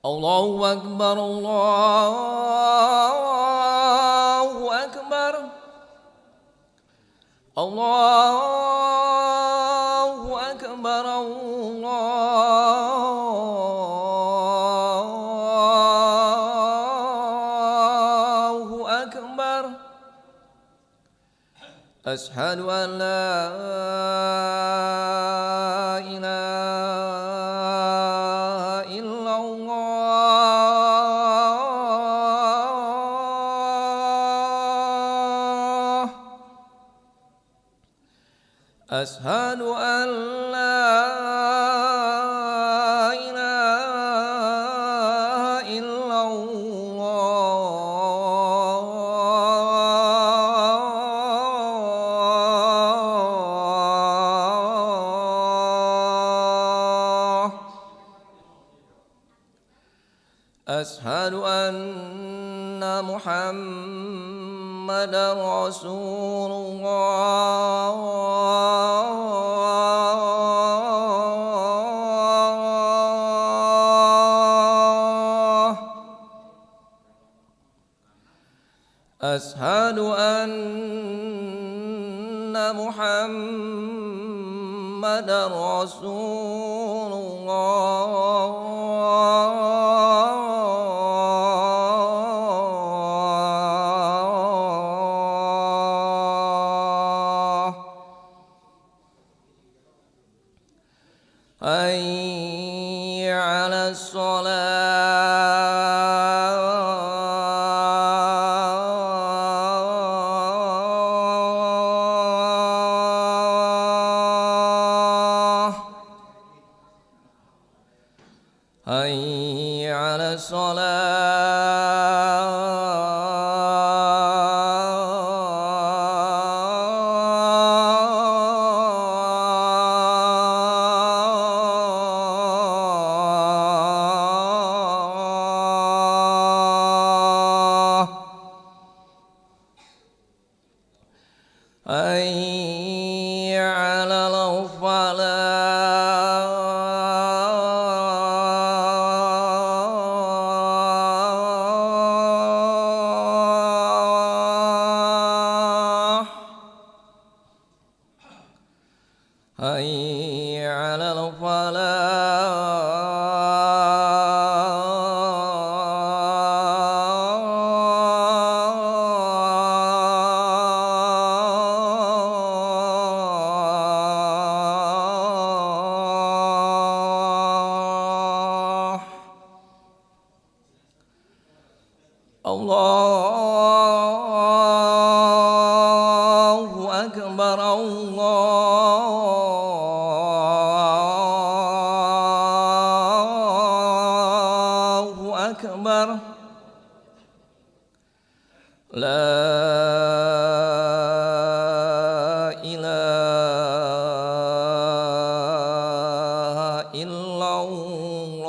الله أكبر الله أكبر الله أكبر الله أكبر أشهد أن لا إله إلا الله أشهد أن لا إله إلا الله أشهد أن محمدا رسول الله أشهد أن محمدا رسول الله حي على الصلاة حي على الصلاة حي على الفلاح حي على الفلاح الله أكبر الله أكبر لا إله إلا الله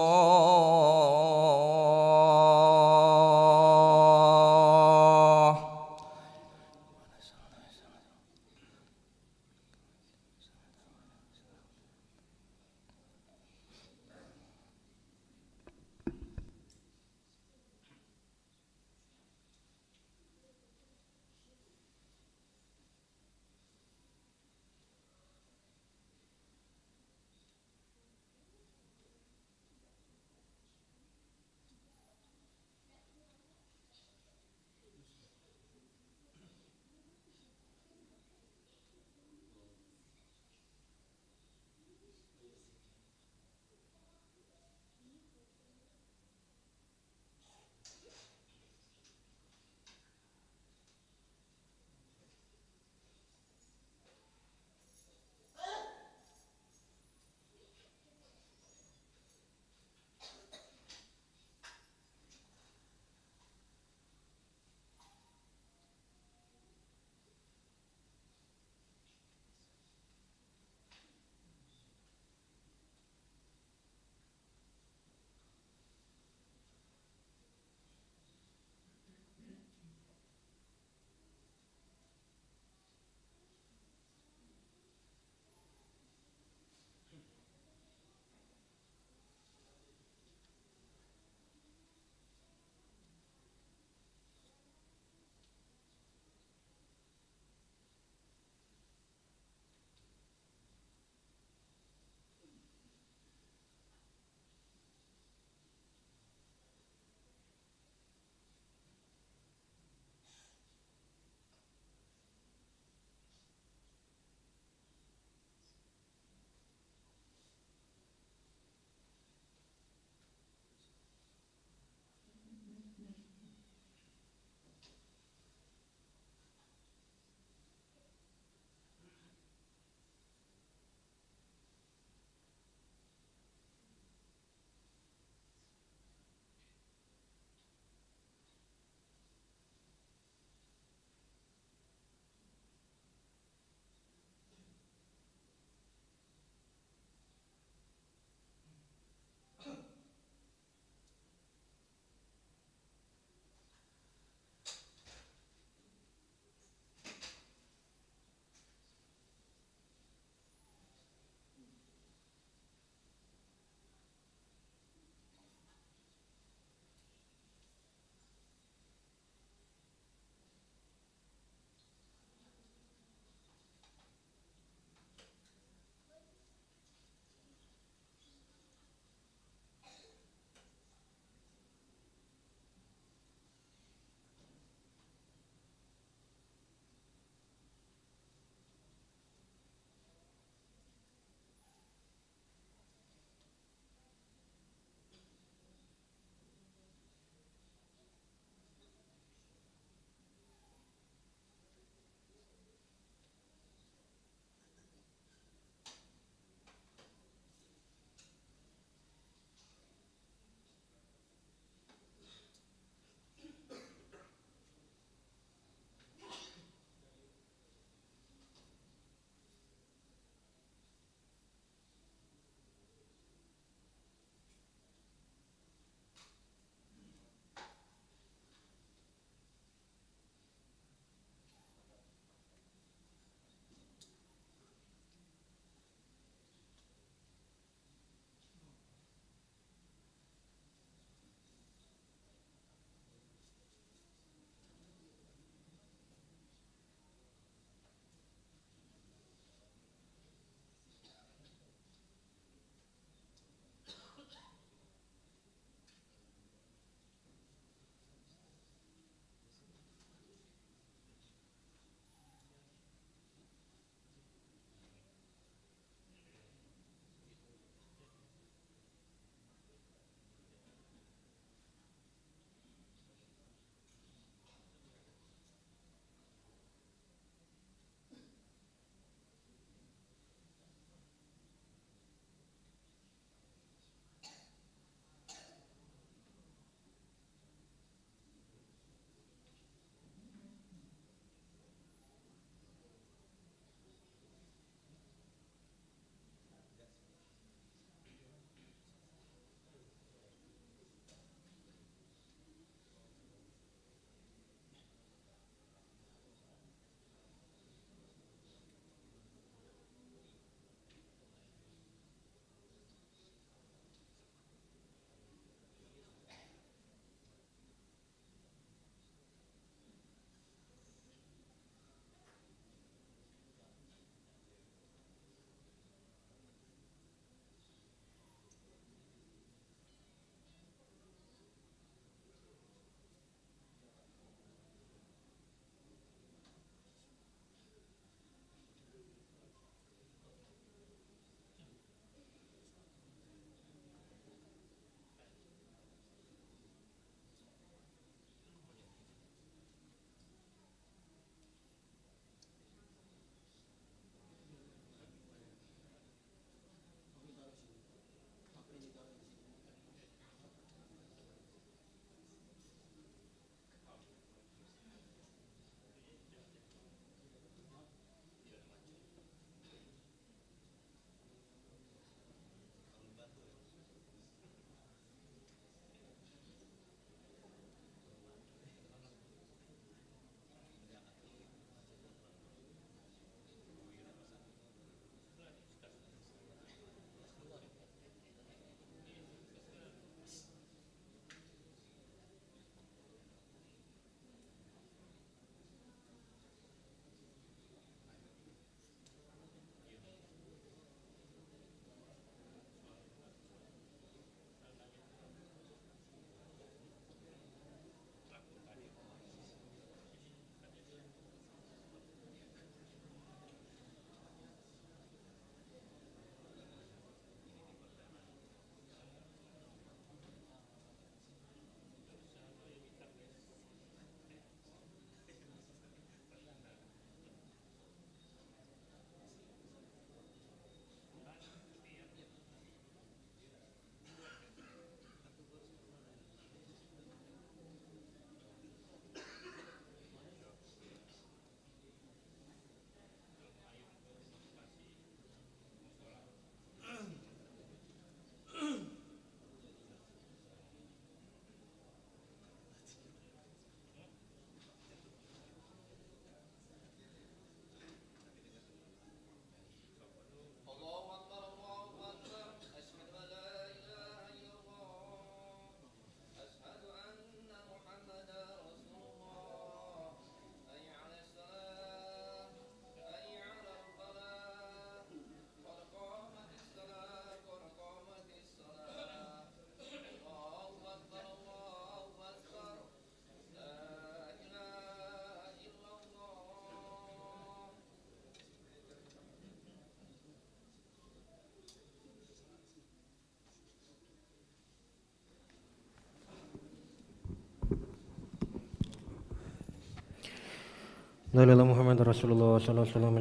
دليل محمد رسول الله صلى الله عليه وسلم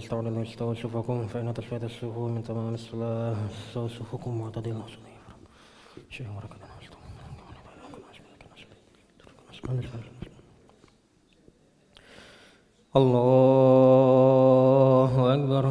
استوى صفوفكم فإن تسوية الصفوف من تمام الصلاة استوى صفوفكم معتدلا شيء وركض الله أكبر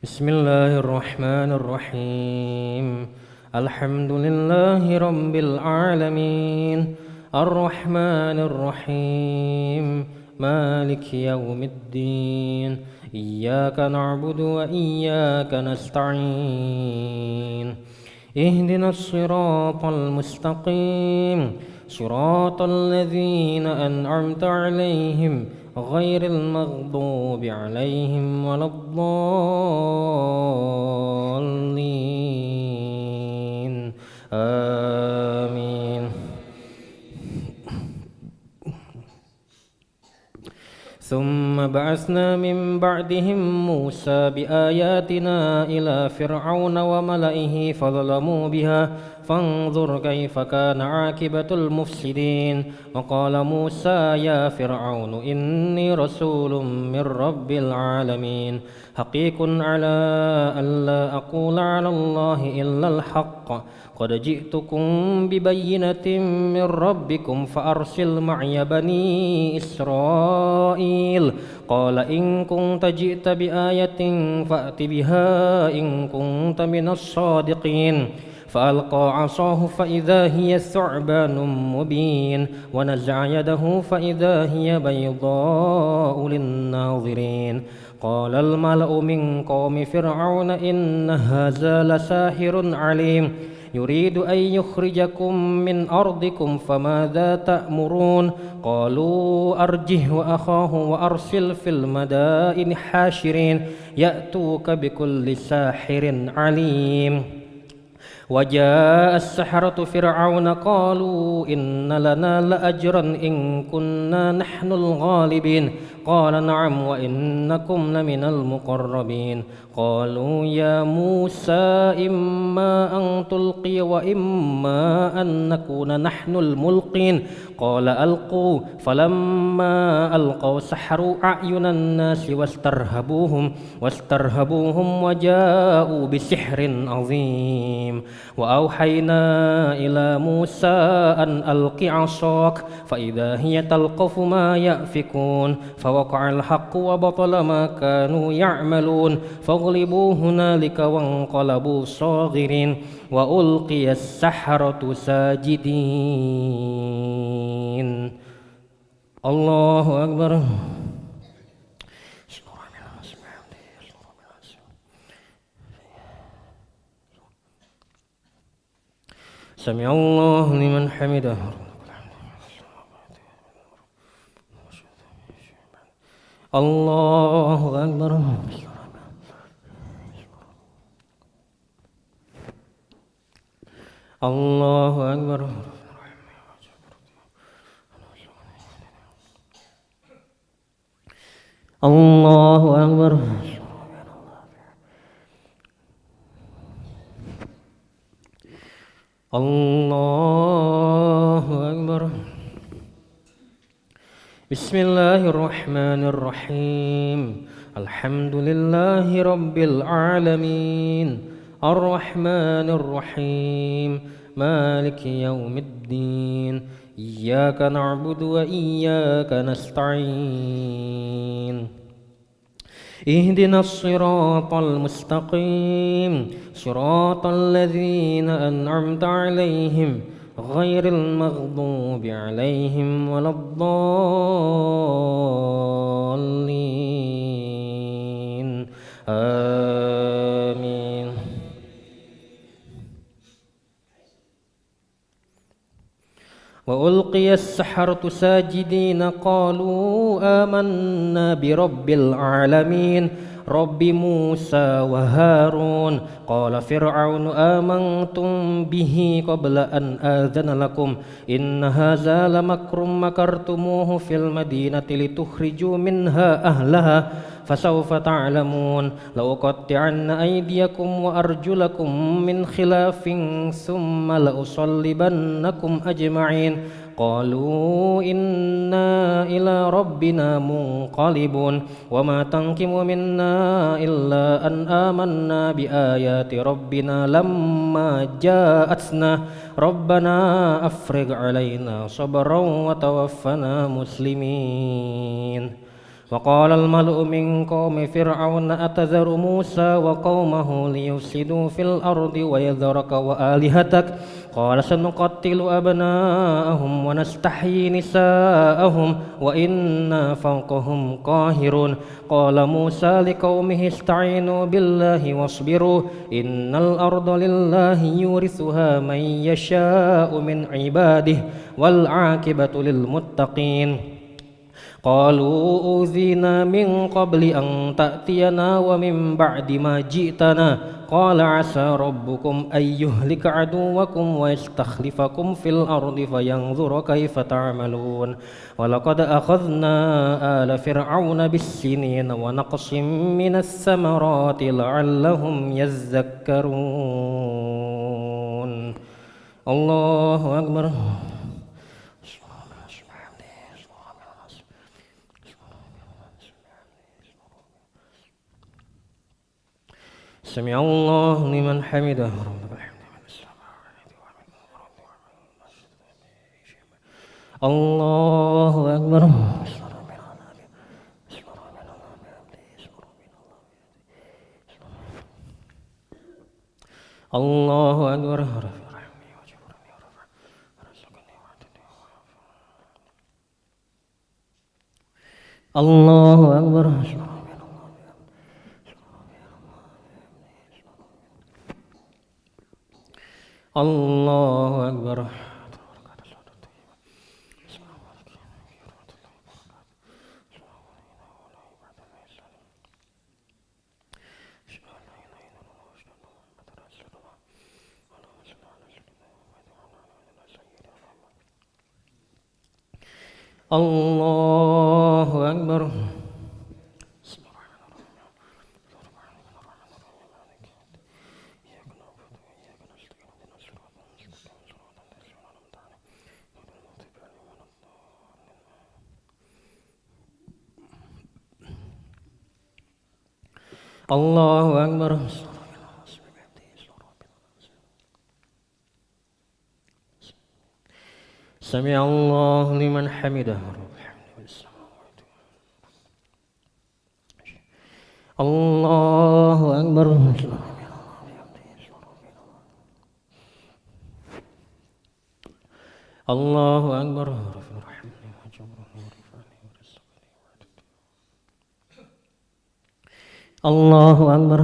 بسم الله الرحمن الرحيم الحمد لله رب العالمين الرحمن الرحيم مالك يوم الدين إياك نعبد وإياك نستعين اهدنا الصراط المستقيم صراط الذين أنعمت عليهم غير المغضوب عليهم ولا الضالين آمين ثم بعثنا من بعدهم موسى بآياتنا إلى فرعون وملئه فظلموا بها فانظر كيف كان عاقبة المفسدين وقال موسى يا فرعون إني رسول من رب العالمين حقيق على ألا أقول على الله إلا الحق قد جئتكم ببينة من ربكم فأرسل معي بني إسرائيل قال إن كنت جئت بآية فأت بها إن كنت من الصادقين فألقى عصاه فإذا هي ثعبان مبين ونزع يده فإذا هي بيضاء للناظرين قال الملأ من قوم فرعون إن هذا لساحر عليم يريد أن يخرجكم من أرضكم فماذا تأمرون قالوا أرجه وأخاه وأرسل في المدائن حاشرين يأتوك بكل ساحر عليم وجاء السحرة فرعون قالوا إن لنا لأجرا إن كنا نحن الغالبين قال نعم وإنكم لمن المقربين قالوا يا موسى إما أن تلقي وإما أن نكون نحن الملقين قال ألقوا فلما ألقوا سحروا أعين الناس واسترهبوهم وجاءوا بسحر عظيم وأوحينا إلى موسى أن ألق عصاك فإذا هي تلقف ما يأفكون فوقع الحق وبطل ما كانوا يعملون فاغلبوا هنالك وانقلبوا صاغرين وألقي السحرة ساجدين الله أكبر سمع الله لمن حمده الله أكبر الله أكبر الله أكبر الله أكبر بسم الله الرحمن الرحيم الحمد لله رب العالمين الرحمن الرحيم مالك يوم الدين إياك نعبد وإياك نستعين اهدنا الصراط المستقيم صراط الذين أنعمت عليهم غير المغضوب عليهم ولا الضالين آمين وألقي السحرة ساجدين قالوا آمنا برب العالمين رب موسى وهارون قال فرعون آمنتم به قبل أن آذن لكم إن هذا لمكر مكرتموه في المدينة لتخرجوا منها أهلها فسوف تعلمون لأقطعن أيديكم وأرجلكم من خلاف ثم لأصلبنكم أجمعين قالوا إنا إلى ربنا منقلبون وما تنقم منا إلا أن آمنا بآيات ربنا لما جاءتنا ربنا أفرغ علينا صبرا وتوفنا مسلمين وقال الملأ من قوم فرعون أتذر موسى وقومه ليفسدوا في الأرض ويذرك وآلهتك قال سنقتل أبناءهم ونستحيي نساءهم وإنا فوقهم قاهرون قال موسى لقومه استعينوا بالله واصبروا إن الأرض لله يورثها من يشاء من عباده والعاقبة للمتقين قالوا أوذينا من قبل أن تأتينا ومن بعد ما جئتنا قال عسى ربكم أن يهلك عدوكم ويستخلفكم في الأرض فينظر كيف تعملون ولقد أخذنا آل فرعون بالسنين ونقص من الثمرات لعلهم يذكرون الله أكبر سمع الله لمن حمده الله أكبر الله أكبر الله أكبر الله أكبر الله أكبر الله أكبر سمع الله لمن حمده الله أكبر الله أكبر الله أكبر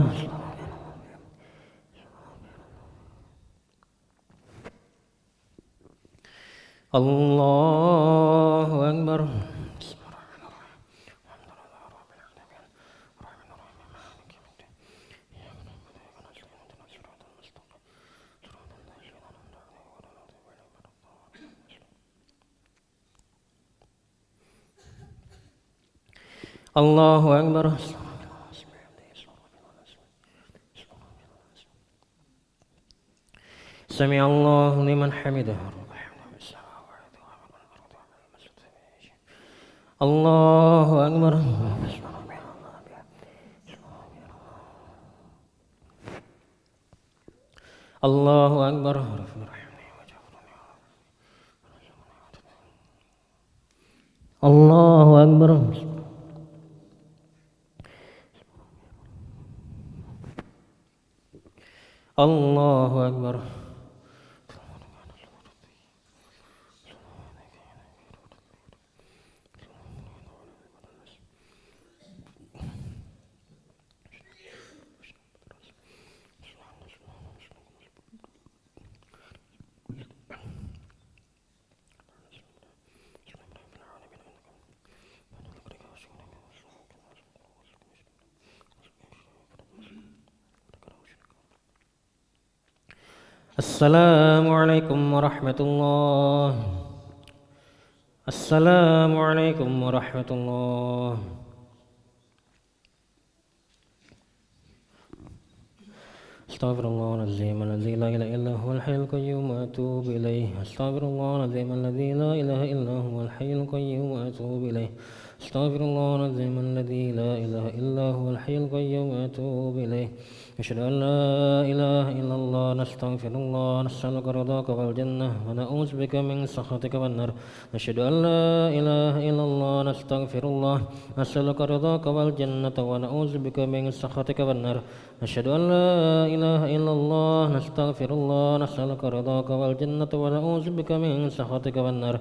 الله أكبر الله أكبر سمع الله لمن حمده الله أكبر الله أكبر الله أكبر الله أكبر السلام عليكم ورحمة الله السلام عليكم ورحمة الله أستغفر الله العظيم الذي لا إله إلا هو الحي القيوم وأتوب إليه. أستغفر الله العظيم الذي لا إله إلا هو الحي القيوم وأتوب إليه. أستغفر الله العظيم الذي لا إله إلا هو الحي القيوم وأتوب إليه. أشهد أن لا إله إلا الله. نستغفر الله نسألك رضاك والجنة ونعوذ بك من سخطك والنار. نشهد أن لا إله إلا الله. نستغفر الله نسألك رضاك والجنة ونعوذ بك من سخطك والنار. نشهد أن لا إله إلا الله. نستغفر الله نسألك رضاك والجنة ونعوذ بك من سخطك والنار.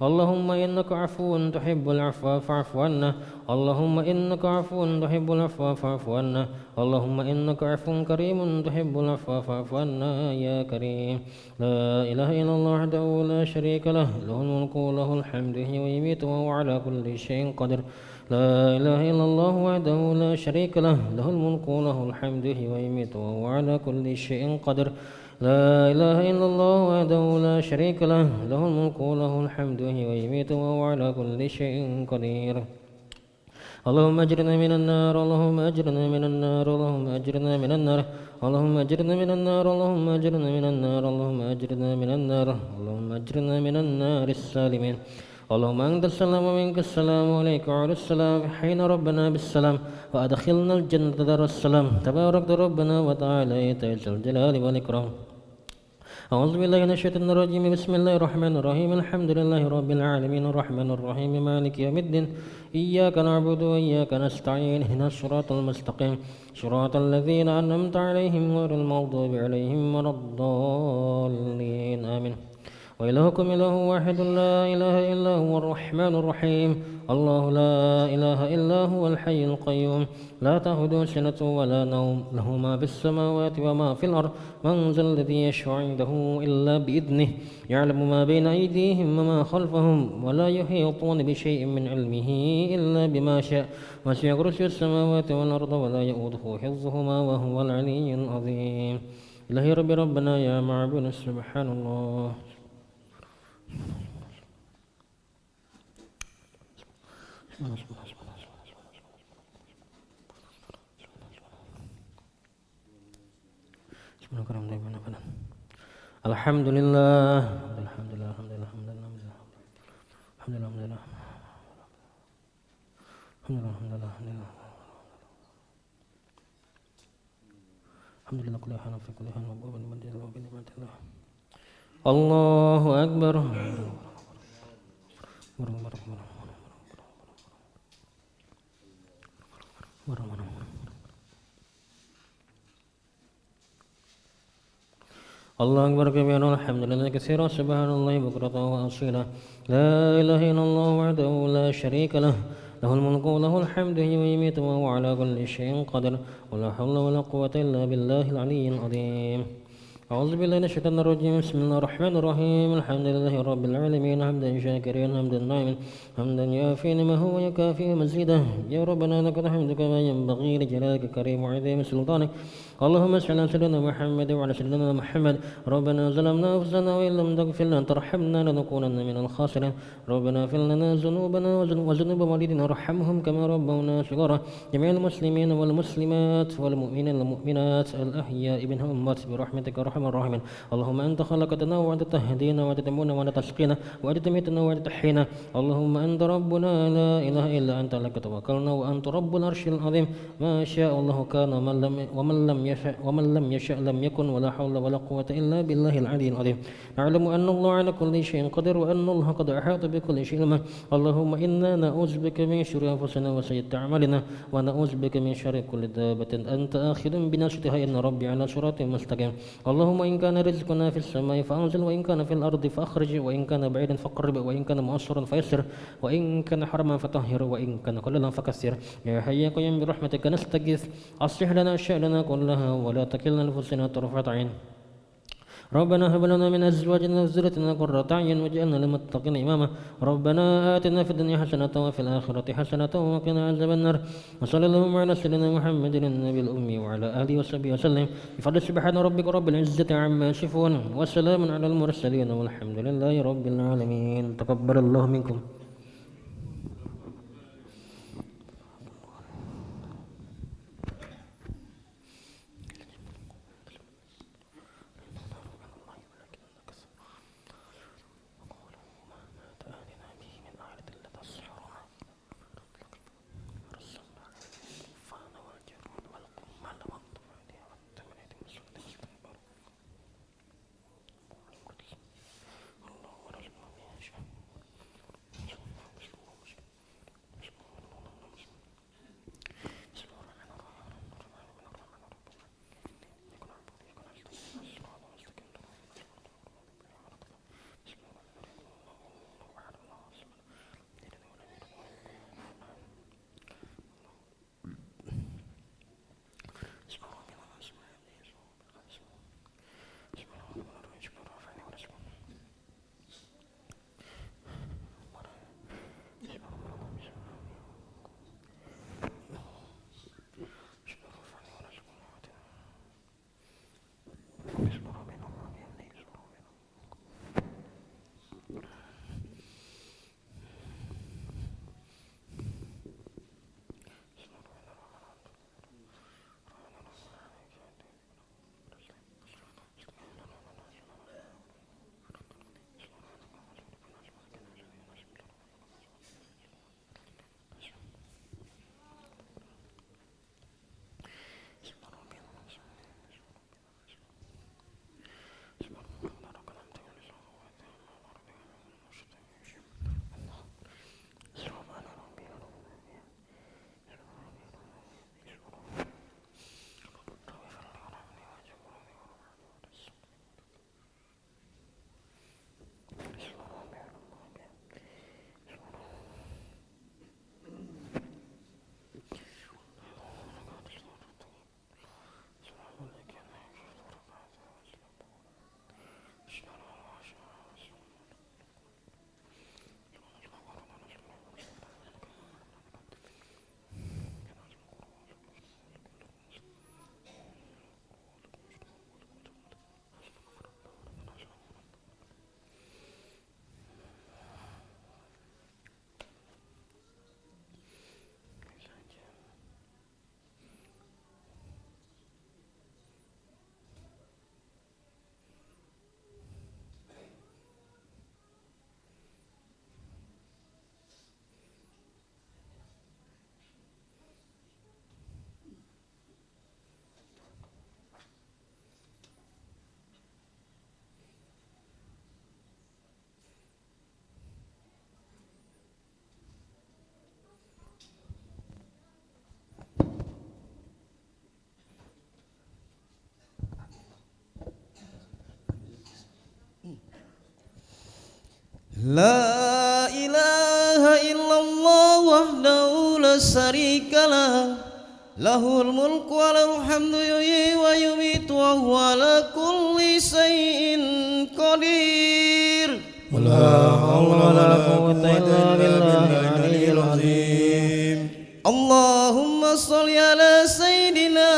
اللهم إنك عفو تحب العفو فاعف عنا. اللهم إنك عفو تحب العفو فاعف عنا. اللهم إنك عفو كريم تحب العفو فاعف عنا يا كريم. لا إله إلا الله وحده لا شريك له له الملك وله الحمد يحيي ويميت وهو على كل شيء قدير. لا إله إلا الله وحده لا شريك له له الملك وله الحمد يحيي ويميت وهو على كل شيء قدير. لا إله إلا الله وحده لا شريك له له الملك وله الحمد يحيي ويميت وهو على كل شيء قدير. اللهم أجرنا من النار. اللهم أجرنا من النار. اللهم أجرنا من النار. اللهم أجرنا من النار. اللهم أجرنا من النار. اللهم أجرنا من النار. اللهم أجرنا من النار السالمين. اللهم أنت السلام ومنك السلام وعليك وعلى السلام. حين ربنا بالسلام وأدخلنا الجنة دار السلام. تبارك ربنا وتعالى يا ذا الجلال والإكرام. أعوذ بالله من الشيطان الرجيم. بسم الله الرحمن الرحيم. الحمد لله رب العالمين الرحمن الرحيم مالك يوم الدين. إياك نعبد وإياك نستعين. اهدنا الصراط المستقيم صراط الذين أنعمت عليهم غير المغضوب عليهم ولا الضالين آمين. وإلهكم إله واحد لا إله إلا هو الرحمن الرحيم. الله لا إله إلا هو الحي القيوم لا تأخذه سنة ولا نوم له ما في السماوات وما في الأرض. من ذا الذي يشفع عنده إلا بإذنه. يعلم ما بين أيديهم وما خلفهم ولا يحيطون بشيء من علمه إلا بما شاء. وسع كرسي السماوات والأرض ولا يؤوده حفظهما وهو العلي العظيم. إلهي ربي ربنا يا معبود سبحان الله. الحمد لله الحمد لله الحمد لله الحمد لله الحمد لله الحمد لله الحمد لله الحمد لله الحمد لله كل حال في كل حال وباب المجد وبنعمة الله. الله أكبر. الله أكبر كبيرا والحمد لله كثيرا سبحان الله بكرة وأصيلا. لا إله إلا الله وحده لا شريك له له الملك وله الحمد يحيي ويميت وهو على كل شيء قدير. ولا حول ولا قوة إلا بالله العلي العظيم. أعوذ بالله من الشيطان الرجيم. بسم الله الرحمن الرحيم. الحمد لله رب العالمين حمدا شاكرا حمدا ناعما حمدا يوافي نعمه ويكافئ مزيده. يا ربنا لك الحمد كما ينبغي لجلالك الكريم وعظيم سلطانك. اللهم صل على سيدنا محمد وعلى سيدنا محمد. ربنا ظلمنا أنفسنا وإن لم تغفر لنا وترحمنا لنكونن من الخاسرين. ربنا اغفر لنا ذنوبنا وذنوب والدينا وارحمهم كما ربونا صغارا. جميع المسلمين والمسلمات والمؤمنين والمؤمنات الأحياء منهم الأموات برحمتك أرحم الراحمين. اللهم أنت خلقتنا وأنت تهدينا وأنت تمونا وأنت تسقينا وأنت تميتنا وأنت تحيينا. اللهم أنت ربنا لا إله إلا أنت لك توكلنا وأنت رب العرش العظيم. ما شاء الله كان ومن لم يشاء لم يكن. ولا حول ولا قوة إلا بالله العلي العظيم. نعلم أن الله على كل شيء قدير وأن الله قد أحاط بكل شيء علما. اللهم إنا نعوذ بك من شرور أنفسنا وسيئات أعمالنا ونعوذ بك من شر كل دابة أنت آخذ بناصيتها إن ربي على صراط مستقيم. اللهم إن كان رزقنا في السماء فأنزل وإن كان في الأرض فأخرج وإن كان بعيدا فقرب وإن كان مؤثرا فيسر وإن كان حرما فطهر وإن كان قليلا فكسر. يا حي يا قيوم برحمتك نستغيث أصلح لنا شأننا كلها ولا تكلنا أنفسنا طرفة عين. ربنا هب لنا من أزواجنا وذريتنا قرة أعين واجعلنا للمتقين إماما. ربنا آتنا في الدنيا حسنة وفي الآخرة حسنة وقنا عذاب النار. وصلى اللهم على سيدنا محمد النبي الأمي وعلى آله وصحبه وسلم. بفضل سبحان ربك رب العزة عما يصفون وسلام على المرسلين والحمد لله رب العالمين. تقبل الله منكم. لا إله إلا الله وحده لا شريك له له الملك وله الحمد يحيي ويميت وهو على كل شيء قدير ولا حول ولا قوة إلا بالله العلي العظيم. اللهم صل على سيدنا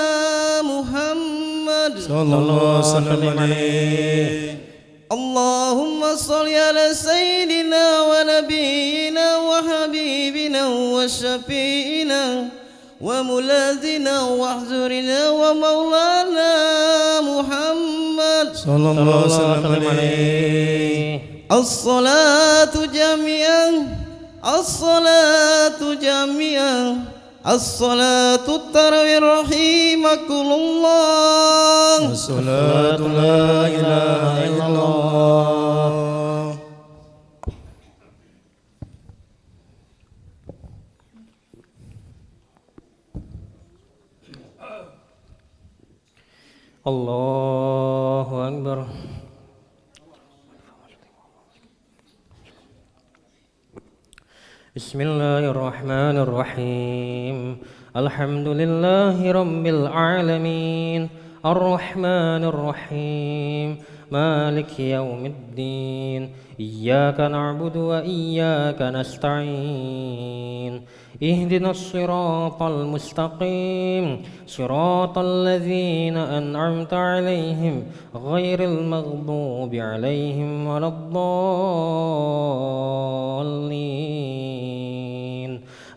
محمد صلى الله وسلم عليه. اللهم صل على سيدنا ونبينا وحبيبنا وشفينا وملاذنا واحذرنا ومولانا محمد صلى الله وسلم عليه. الصلاة جميعا الصلاة جميعا الصلاة التراويح رحمكم الله. الصلاة لا إله إلا الله. الله أكبر. بسم الله الرحمن الرحيم. الحمد لله رب العالمين الرحمن الرحيم مالك يوم الدين إياك نعبد وإياك نستعين اهدنا الصراط المستقيم صراط الذين أنعمت عليهم غير المغضوب عليهم ولا الضالين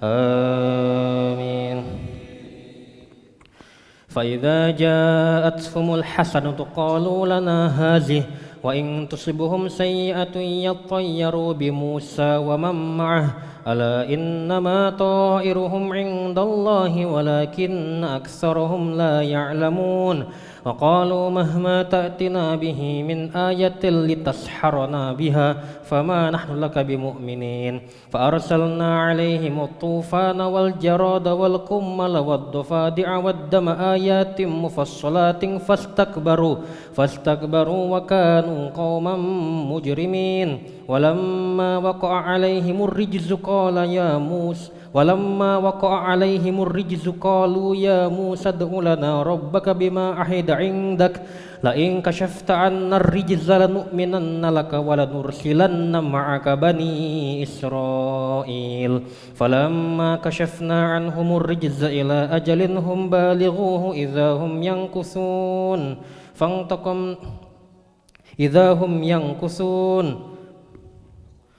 آمين. فإذا جاءتهم الحسنة قالوا لنا هذه وإن تصبهم سيئة يطيروا بموسى ومن معه ألا إنما طائرهم عند الله ولكن أكثرهم لا يعلمون. وقالوا مهما تأتنا به من آية لتسحرنا بها فما نحن لك بمؤمنين. فأرسلنا عليهم الطوفان والجراد والقمل والضفادع والدم آيات مفصلات فاستكبروا وكانوا قوما مجرمين. ولما وقع عليهم الرجز قالوا يا موسى ادع لنا ربك بما عهد عندك لئن كشفت عنا الرجز لنؤمنن لك ولنرسلن معك بني إسرائيل. فلما كشفنا عنهم الرجز إلى أجل هم بالغوه إذا هم ينكثون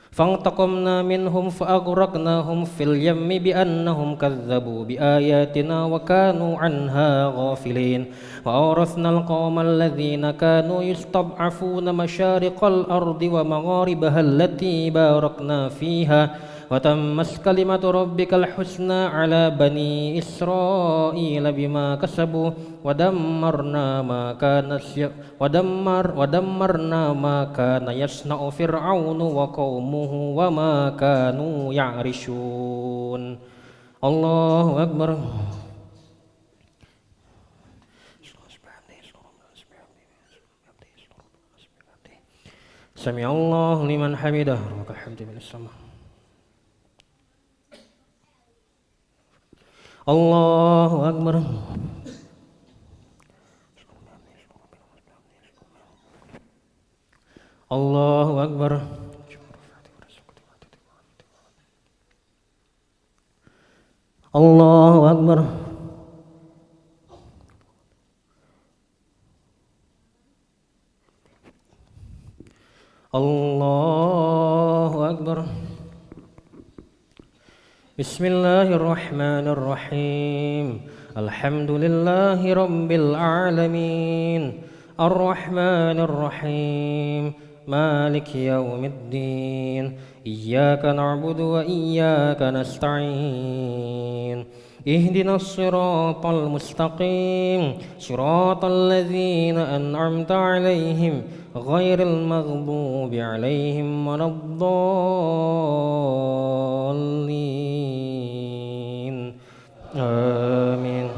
فانتقمنا منهم فأغرقناهم في اليم بأنهم كذبوا بآياتنا وكانوا عنها غافلين. وأورثنا القوم الذين كانوا يستضعفون مشارق الأرض ومغاربها التي باركنا فيها وتمت كلمة ربك الحسنى على بني إسرائيل بما كسبوا ودمرنا ما كان يصنع فرعون وقومه وما كانوا يعرشون. الله أكبر. سمع الله لمن حمده ولك الحمد من السماء. الله أكبر. الله أكبر. الله أكبر. الله أكبر. بسم الله الرحمن الرحيم. الحمد لله رب العالمين الرحمن الرحيم مالك يوم الدين إياك نعبد وإياك نستعين اهدنا الصراط المستقيم صراط الذين أنعمت عليهم غير المغضوب عليهم ولا الضالين آمين.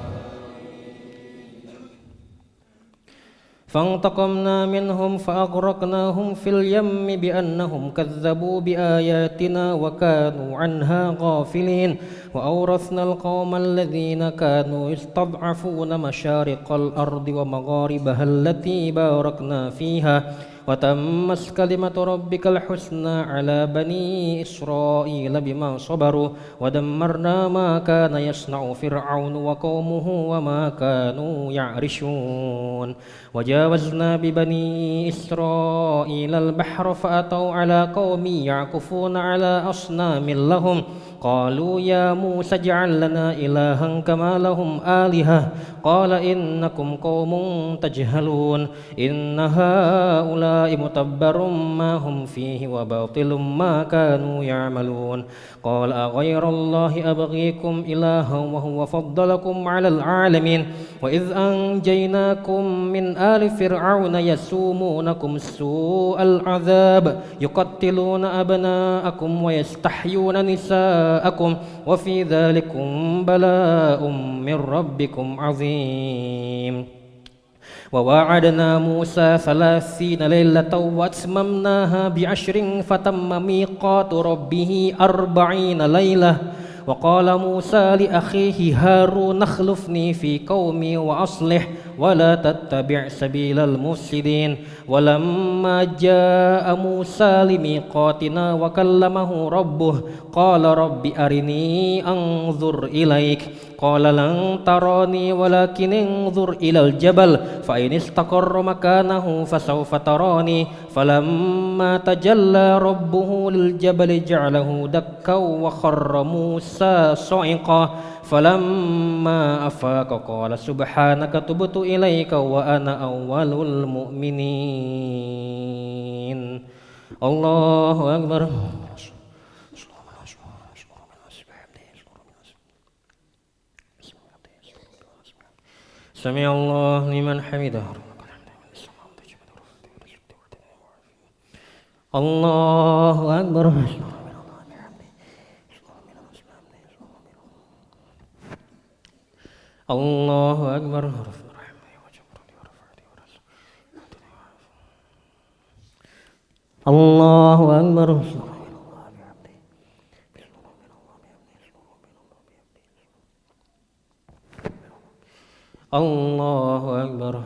فانتقمنا منهم فأغرقناهم في اليم بأنهم كذبوا بآياتنا وكانوا عنها غافلين وأورثنا القوم الذين كانوا يستضعفون مشارق الأرض ومغاربها التي باركنا فيها وتمت كلمة ربك الحسنى على بني إسرائيل بما صبروا ودمرنا ما كان يصنع فرعون وقومه وما كانوا يعرشون وجاوزنا ببني إسرائيل البحر فأتوا على قوم يعكفون على أصنام لهم قالوا يا موسى اجعل لنا إلها كما لهم آلهة قال إنكم قوم تجهلون إن هؤلاء متبر ما هم فيه وباطل ما كانوا يعملون قال أغير الله أبغيكم إلها وهو فضلكم على العالمين وإذ أنجيناكم من آل فرعون يسومونكم سوء العذاب يقتلون أبناءكم ويستحيون نساءكم وفي ذلكم بلاء من ربكم عظيم وواعدنا موسى 30 ليلة وأتممناها ب10 فتم ميقات ربه 40 ليلة وقال موسى لأخيه هارون اخلفني في قومي وأصلح ولا تتبع سبيل المفسدين ولما جاء موسى لميقاتنا وكلمه ربه قال رب أرني أنظر إليك قال لن تراني ولكن انظر إلى الجبل فإن استقر مكانه فسوف تراني فلما تجلى ربه للجبل جعله دكا وخر موسى صعقا فلما أفاق قال سبحانك تبت إليك وأنا أول المؤمنين الله أكبر سمع الله لمن حمده الله أكبر الله أكبر الله أكبر الله أكبر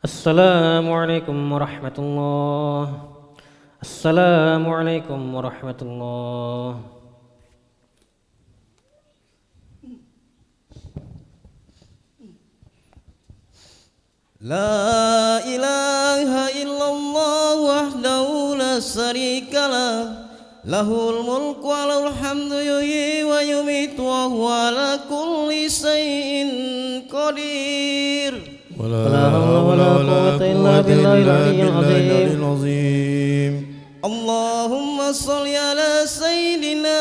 السلام عليكم ورحمة الله السلام عليكم ورحمة الله لا إله إلا الله وحده لا شريك له له الملك وله الحمد يحيي ويميت وهو على كل شيء قدير ولا حول ولا قوة إلا بالله العلي العظيم اللهم صل على سيدنا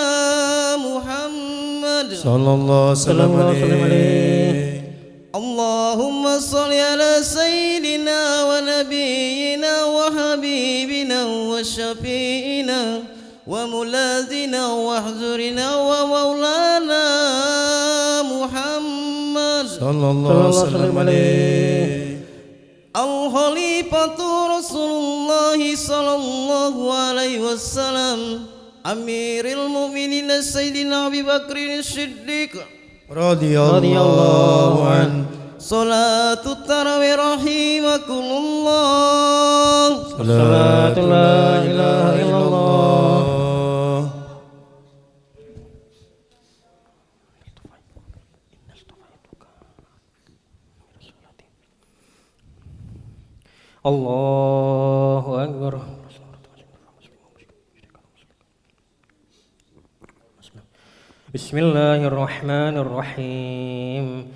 محمد صلى الله وسلم عليه اللهم صل على سيدنا ونبينا وحبيبنا وشفيعنا وملاذنا واحذرنا ومولانا محمد صلى الله وسلم عليه الخليفة رسول الله صلى الله عليه وسلم أمير المؤمنين سيدنا أبي بكر الصديق رضي الله عنه صلاة التراويح رحمكم الله صلاة لا إله إلا الله الله أكبر بسم الله الرحمن الرحيم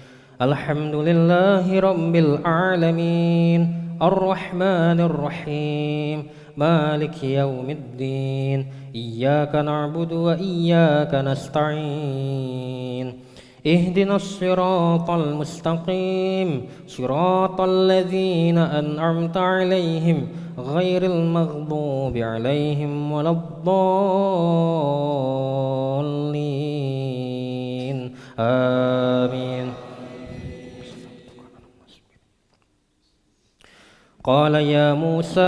الحمد لله رب العالمين الرحمن الرحيم مالك يوم الدين إياك نعبد وإياك نستعين اهدنا الصراط المستقيم صراط الذين أنعمت عليهم غير المغضوب عليهم ولا الضالين آمين. قال يا موسى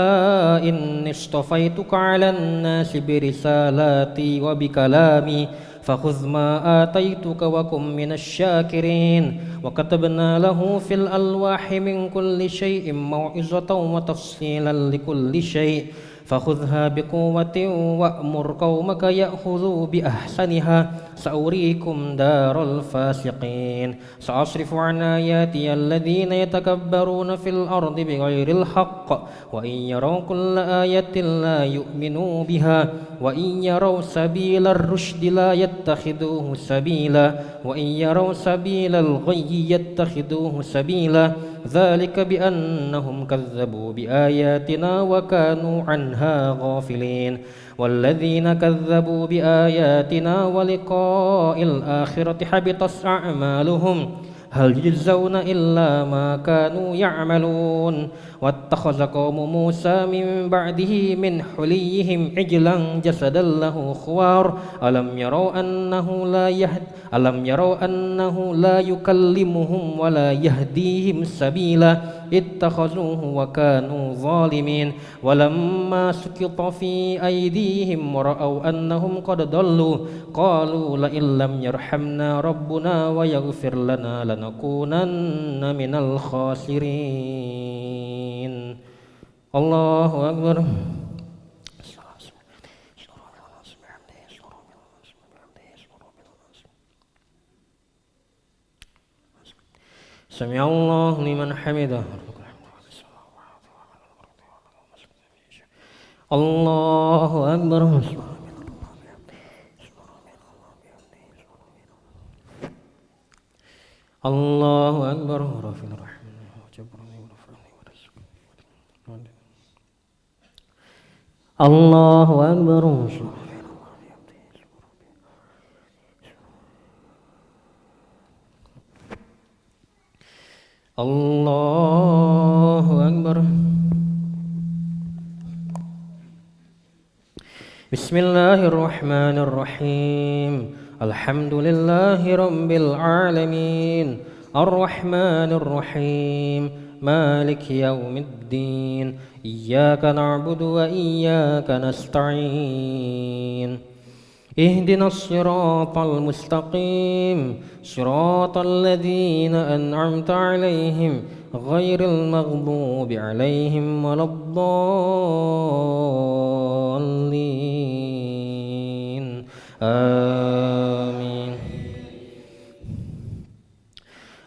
إني اصطفيتك على الناس برسالاتي وبكلامي فخذ ما آتيتك وكن من الشاكرين. وكتبنا له في الألواح من كل شيء موعظة وتفصيلا لكل شيء فخذها بقوة وأمر قومك يأخذوا بأحسنها سأريكم دار الفاسقين. سأصرف عن آياتي الذين يتكبرون في الأرض بغير الحق وإن يروا كل آية لا يؤمنوا بها وإن يروا سبيل الرشد لا يتخذوه سبيلا وإن يروا سبيل الغي يتخذوه سبيلا ذلك بأنهم كذبوا بآياتنا وكانوا عنها غافلين. والذين كذبوا بآياتنا ولقاء الآخرة حبطت أعمالهم هل يجزون إلا ما كانوا يعملون. واتخذ قوم موسى من بعده من حليهم عجلا جسدا له خوار ألم يروا أنه لا يكلمهم ولا يهديهم سبيلا اتخذوه وكانوا ظالمين. ولما سقط في أيديهم ورأوا أنهم قد ضلوا قالوا لئن لم يرحمنا ربنا ويغفر لنا لنكونن من الخاسرين. الله أكبر. سمع الله لمن حمده. الله أكبر. الله أكبر. الله أكبر. الله أكبر. بسم الله الرحمن الرحيم الحمد لله رب العالمين الرحمن الرحيم مالك يوم الدين إياك نعبد وإياك نستعين اهدنا الصراط المستقيم صراط الذين أنعمت عليهم غير المغضوب عليهم ولا الضالين آمين.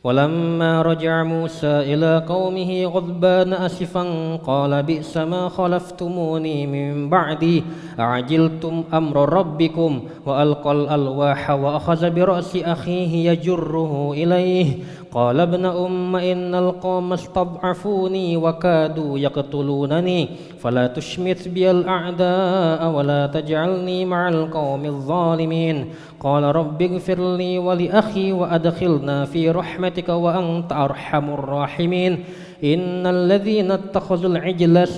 ولما رجع موسى إلى قومه غضبان أسفا قال بئس ما خلفتموني من بعدي أعجلتم أمر ربكم وألقى الألواح وأخذ برأس أخيه يجره إليه قال ابن أم إن القوم استضعفوني وكادوا يقتلونني فلا تشمت بي الأعداء ولا تجعلني مع القوم الظالمين قال رب اغفر لي ولأخي وأدخلنا في رحمتك وأنت أرحم الراحمين إن الذين اتخذوا العجل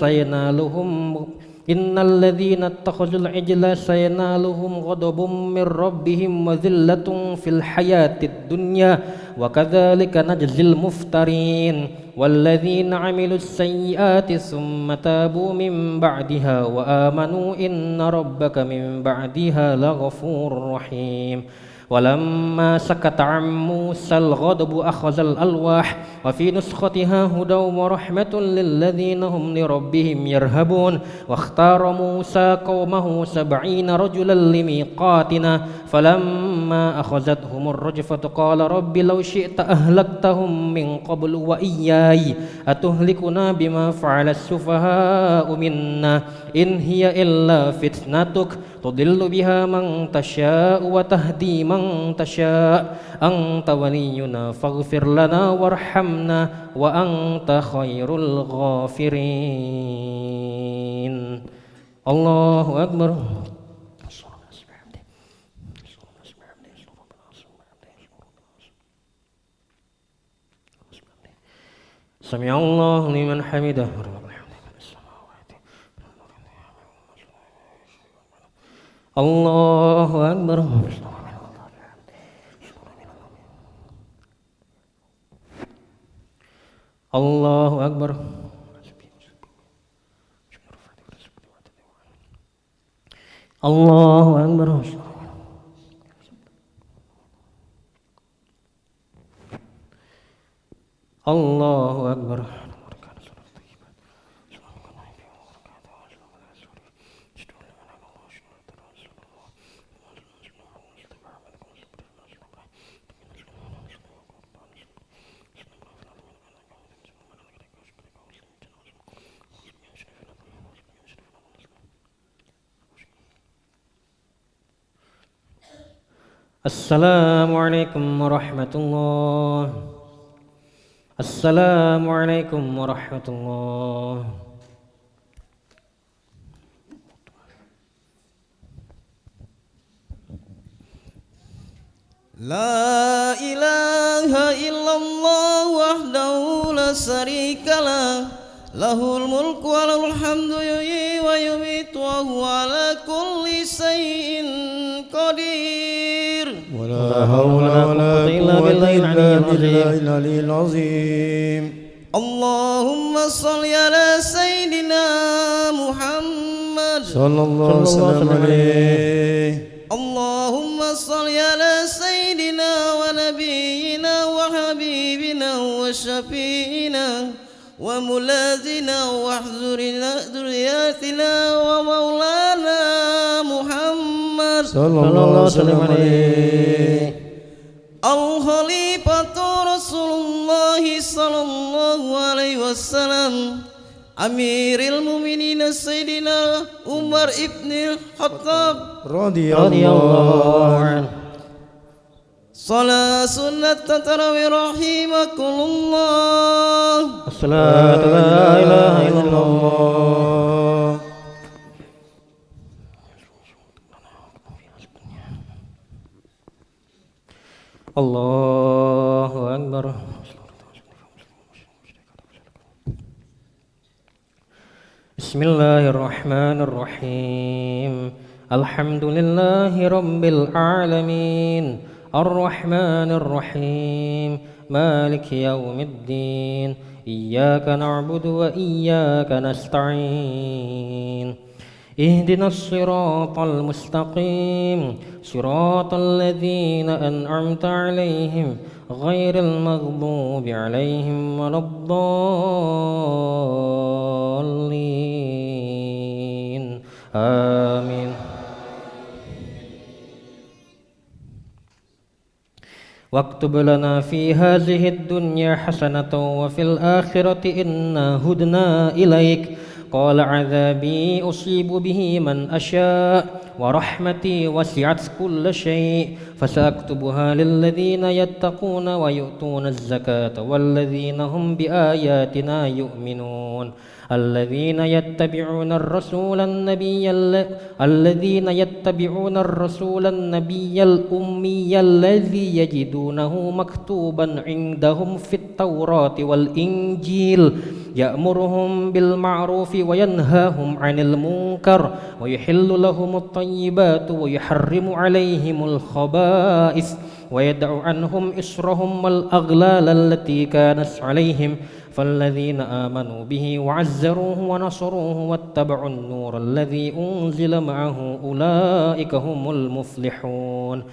سينالهم غضب من ربهم وذلة في الحياة الدنيا وكذلك نجزي المفترين والذين عملوا السيئات ثم تابوا من بعدها وآمنوا إن ربك من بعدها لغفور رحيم ولما سكت عن موسى الغضب أخذ الألواح وفي نسختها هدى ورحمة للذين هم لربهم يرهبون واختار موسى قومه 70 رجلا لميقاتنا فلما أخذتهم الرجفة قال رب لو شئت أهلكتهم من قبل وإياي أتهلكنا بما فعل السفهاء منا إن هي إلا فتنتك تضل بها من تشاء وتهدي من تشاء أنت ولينا فاغفر لنا وارحمنا وأنت خير الغافرين. الله أكبر. سمع الله لمن حمده. الله أكبر. الله أكبر. الله أكبر. الله أكبر. السلام عليكم ورحمة الله. السلام عليكم ورحمة الله. لا إله إلا الله وحده لا شريك له له الملك وله الحمد يحيي ويميت وهو على كل شيء قدير. ولا حول ولا قوة إلا بالله العلي العظيم. اللهم صل على سيدنا محمد صلى الله وسلم عليه. اللهم صل على سيدنا ونبينا وحبيبنا وشفينا وملاذنا واحذرنا ذرياتنا ومولانا محمد صلى الله وسلم عليه. الخليفة رسول الله صلى الله عليه وسلم أمير المؤمنين سيدنا عمر بن الخطاب رضي الله عنه. صلاة سنة تراوي رحمكم الله. الصلاة لا إله إلا الله. الله أكبر. بسم الله الرحمن الرحيم. الحمد لله رب العالمين الرحمن الرحيم مالك يوم الدين إياك نعبد وإياك نستعين اهدنا الصراط المستقيم صراط الذين أنعمت عليهم غير المغضوب عليهم ولا الضالين آمين. واكتب لنا في هذه الدنيا حسنة وفي الآخرة إنا هدنا إليك. قال عذابي أصيب به من أشاء ورحمتي وسعت كل شيء فسأكتبها للذين يتقون ويؤتون الزكاة والذين هم بآياتنا يؤمنون. الذين يتبعون الرسول النبي الأمي الذي يجدونه مكتوبا عندهم في التوراة والإنجيل يأمرهم بالمعروف وينهاهم عن المنكر ويحل لهم الطيبات ويحرم عليهم الخبائث ويدع عنهم إصرهم والأغلال التي كانت عليهم فالذين آمنوا به وعزروه ونصروه واتبعوا النور الذي أنزل معه أولئك هم المفلحون.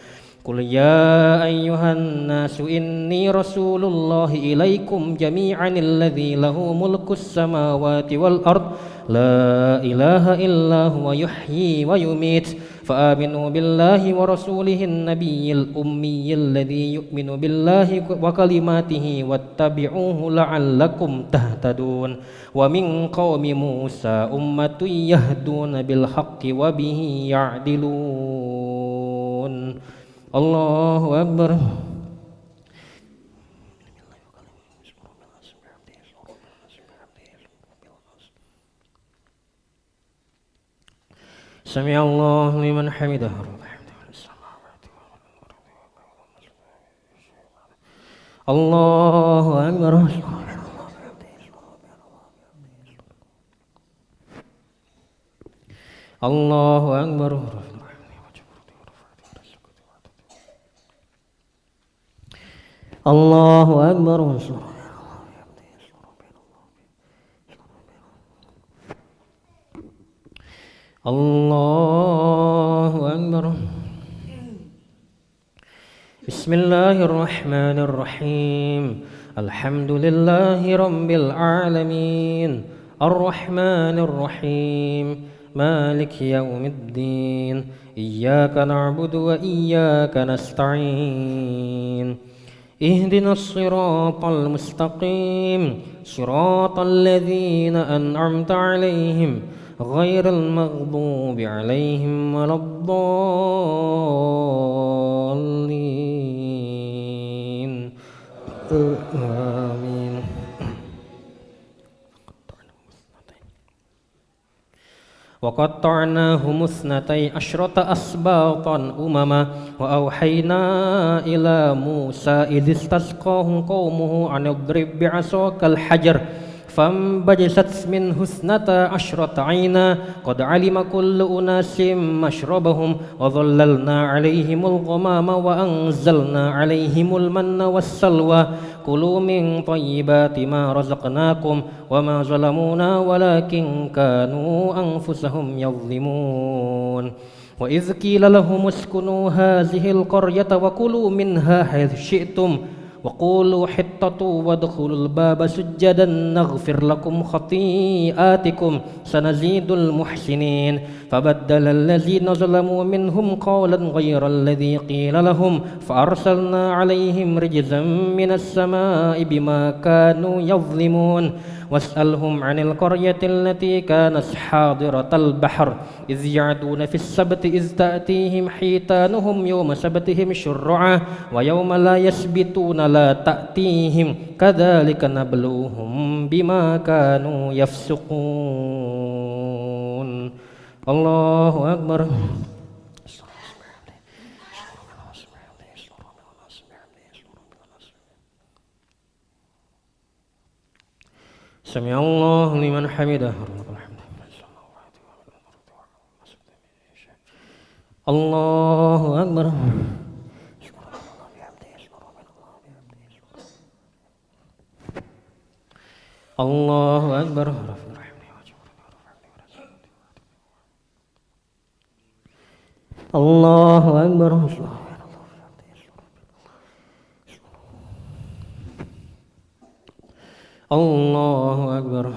قل يا أيها الناس إني رسول الله إليكم جميعا الذي له ملك السماوات والأرض لا إله إلا هو يحيي ويميت فآمنوا بالله ورسوله النبي الأمي الذي يؤمن بالله وكلماته واتبعوه لعلكم تهتدون. ومن قوم موسى أمة يهدون بالحق وبه يعدلون. الله أكبر. سمع الله لمن حمده. الله أكبر. Allahu Akbar. Allahu Akbar. Allahu Akbar. Bismillahirrahmanirrahim. Alhamdulillahi rabbil alamin. Ar-Rahmanir Rahim. Maliki yaumiddin. Iyyaka na'budu wa iyyaka nasta'in. Ihdinas siratal mustaqim. Siratal ladzina an'amta 'alaihim ghairil maghdubi 'alaihim waladdallin. Amin. وقطعناهم اثنتي عشرة أسباطا أمما وأوحينا إلى موسى إذ استسقاه قومه أن اضرب بعصاك الحجر فانبجست منه اثنتا عشرة عينا قد علم كل أناس مشربهم وظللنا عليهم الغمام وأنزلنا عليهم المن والسلوى كلوا من طيبات ما رزقناكم وما ظلمونا ولكن كانوا أنفسهم يظلمون وإذ قيل لهم اسكنوا هذه القرية وكلوا منها حيث شئتم وقولوا حطة وادخلوا الباب سجدا نغفر لكم خطيئاتكم سنزيد المحسنين فبدل الذين ظلموا منهم قولا غير الذي قيل لهم فأرسلنا عليهم رجزا من السماء بما كانوا يظلمون واسألهم عن القرية التي كانت حاضرة البحر إذ يعدون في السبت إذ تأتيهم حيتانهم يوم سبتهم شرعا ويوم لا يسبتون لا تأتيهم كذلك نبلوهم بما كانوا يفسقون. الله أكبر. سمع الله لمن حمده. الله أكبر. الله أكبر. الله أكبر. الله أكبر.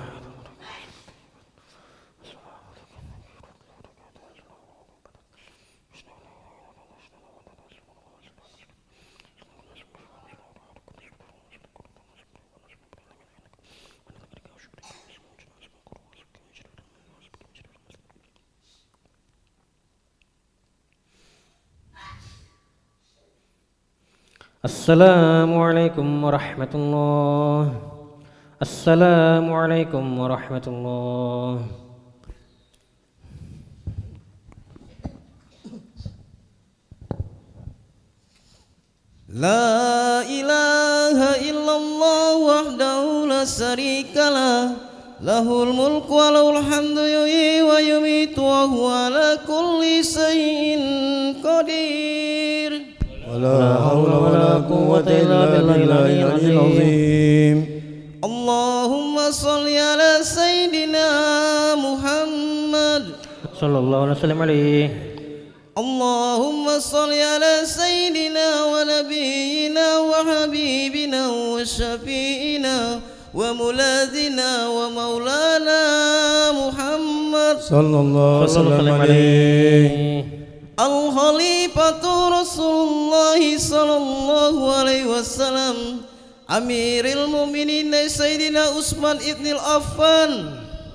السلام عليكم ورحمة الله. السلام عليكم ورحمة الله. لا إله إلا الله وحده لا شريك له له الملك وله الحمد يحيي ويميت وهو على كل شيء قدير. ولا حول ولا قوة إلا بالله العلي العظيم. اللهم صل على سيدنا محمد صلى الله عليه وسلم عليه. اللهم صل على سيدنا ونبينا وحبيبنا وشفيعنا وملاذنا ومولانا محمد صلى الله عليه وسلم عليه. الخليفة رسول الله صلى الله عليه وسلم أمير المؤمنين سيدنا عثمان بن عفان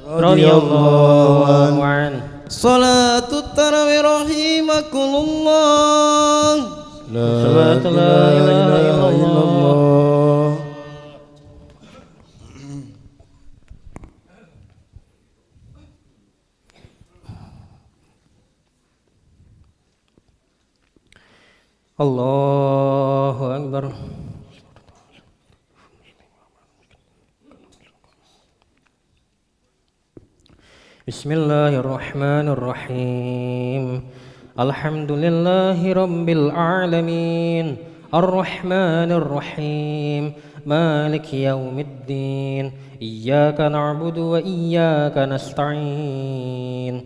رضي الله عنه. صلاة التراويح رحمكم الله. لا إله إلا الله. الله أكبر. بسم الله الرحمن الرحيم الحمد لله رب العالمين الرحمن الرحيم مالك يوم الدين إياك نعبد وإياك نستعين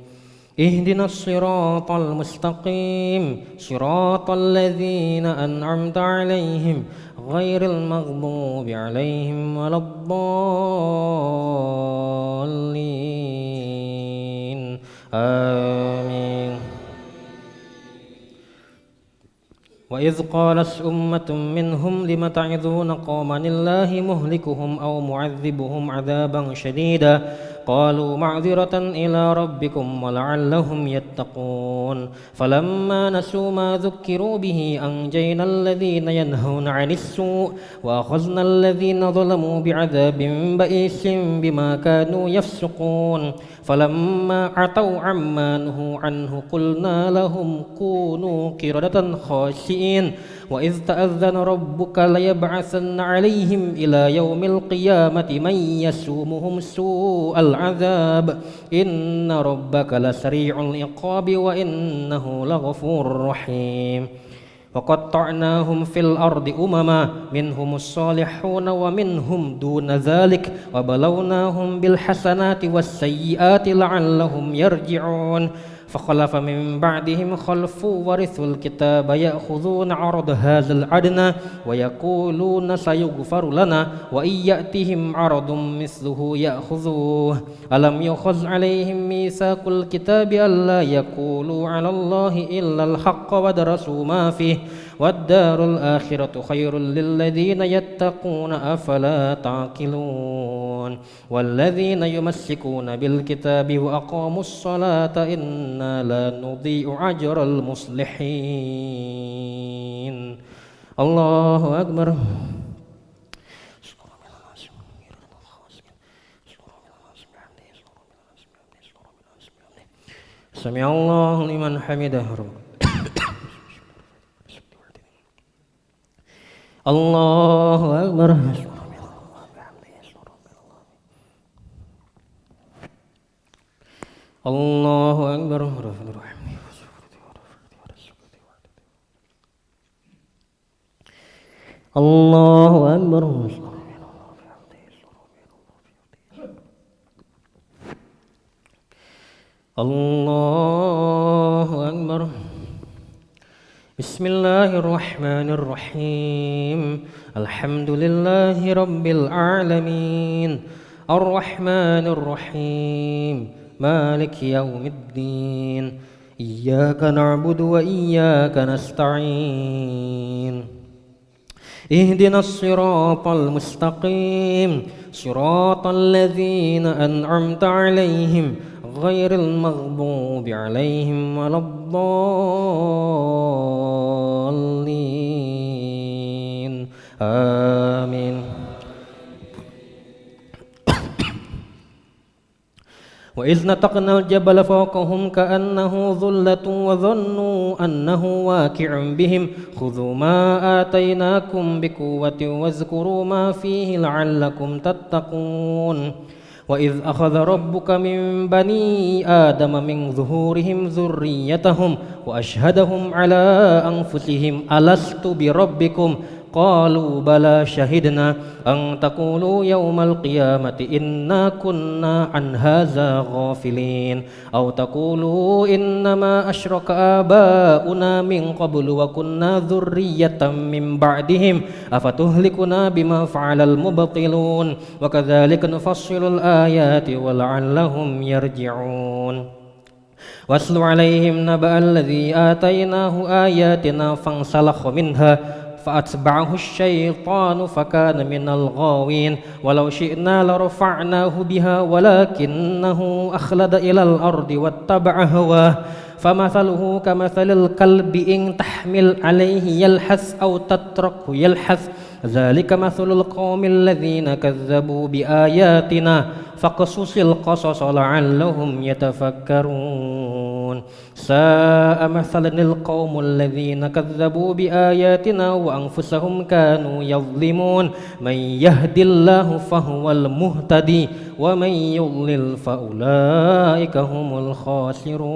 اهدنا الصراط المستقيم صراط الذين أنعمت عليهم غير المغضوب عليهم ولا الضالين آمين. وإذ قالت أمة منهم لم تعظون قوما الله مهلكهم أو معذبهم عذابا شديدا قالوا معذرة إلى ربكم ولعلهم يتقون فلما نسوا ما ذكروا به أنجينا الذين ينهون عن السوء وأخذنا الذين ظلموا بعذاب بئيس بما كانوا يفسقون فلما عتوا عما نهوا عنه قلنا لهم كونوا قردة خاسئين وإذ تأذن ربك ليبعثن عليهم إلى يوم القيامة من يسومهم سوء العذاب إن ربك لسريع العقاب وإنه لغفور رحيم وقطعناهم في الأرض أمما منهم الصالحون ومنهم دون ذلك وبلوناهم بالحسنات والسيئات لعلهم يرجعون فخلف من بعدهم خلف ورثوا الكتاب يأخذون عرض هذا الأدنى ويقولون سيغفر لنا وإن يأتهم عرض مثله يأخذوه ألم يؤخذ عليهم ميثاق الكتاب ألا يقولوا على الله إلا الحق ودرسوا ما فيه والدار الآخرة خير للذين يتقون أفلا تعقلون والذين يمسكون بالكتاب وأقاموا الصلاة إنا لا نضيع أجر المصلحين. الله أكبر. سمع الله لمن حمده. الله أكبر. الله أكبر. الله أكبر. الله أكبر. بسم الله الرحمن الرحيم الحمد لله رب العالمين الرحمن الرحيم مالك يوم الدين إياك نعبد وإياك نستعين اهدنا الصراط المستقيم صراط الذين أنعمت عليهم غير المغضوب عليهم ولا الضالين آمين. وإذ نتقنا الجبل فوقهم كأنه ظلة وظنوا أنه واقع بهم خذوا ما آتيناكم بقوة واذكروا ما فيه لعلكم تتقون. وإذ أخذ ربك من بني آدم من ظهورهم ذريتهم وأشهدهم على أنفسهم ألست بربكم قالوا بلى شهدنا أن تقولوا يوم القيامة إنا كنا عن هذا غافلين أو تقولوا إنما أشرك آباؤنا من قبل وكنا ذرية من بعدهم أفتهلكنا بما فعل المبطلون وكذلك نفصل الآيات ولعلهم يرجعون. واتل عليهم نبأ الذي آتيناه آياتنا فانسلخ منها فأتبعه الشيطان فكان من الغاوين ولو شئنا لرفعناه بها ولكنه أخلد إلى الأرض واتبع هواه فمثله كمثل الكلب إن تحمل عليه يلحث أو تتركه يلحث ذلك مثل القوم الذين كذبوا بآياتنا فاقصص القصص لعلهم يتفكرون. يعلمون ساء مثلا القوم الذين كذبوا بآياتنا وأنفسهم كانوا يظلمون من يهد الله فهو المهتدي ومن يضلل فأولئك هم الخاسرون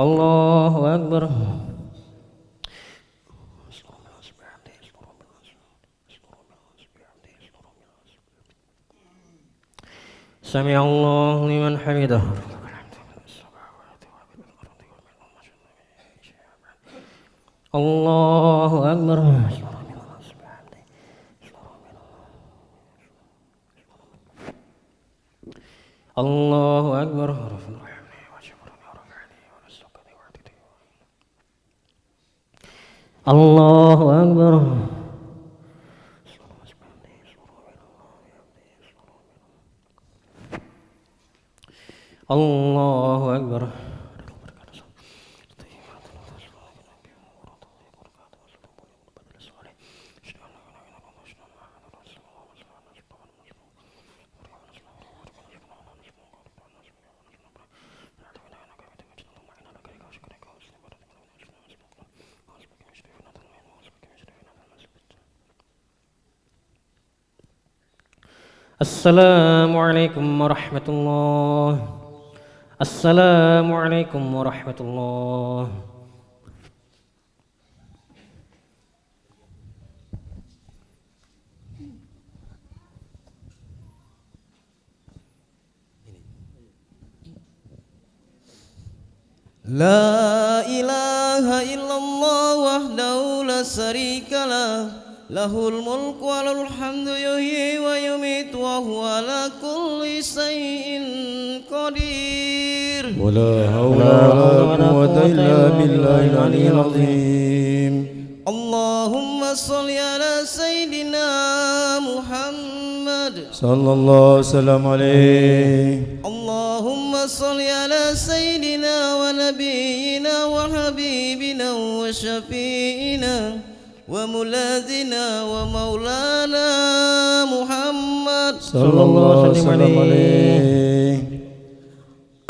الله أكبر سمع الله لمن حمده الله أكبر الله أكبر الله أكبر الله أكبر السلام عليكم ورحمة الله السلام عليكم ورحمة الله لا إله إلا الله وحده لا شريك له له الملك وله الحمد يحيي ويميت وهو على كل شيء قدير ولا حول ولا قوة إلا بالله العلي العظيم اللهم صل على سيدنا محمد صلى الله وسلم عليه اللهم صل على سيدنا ونبينا وحبيبنا وشفيعنا وملاذنا ومولانا محمد صلى الله وسلم عليه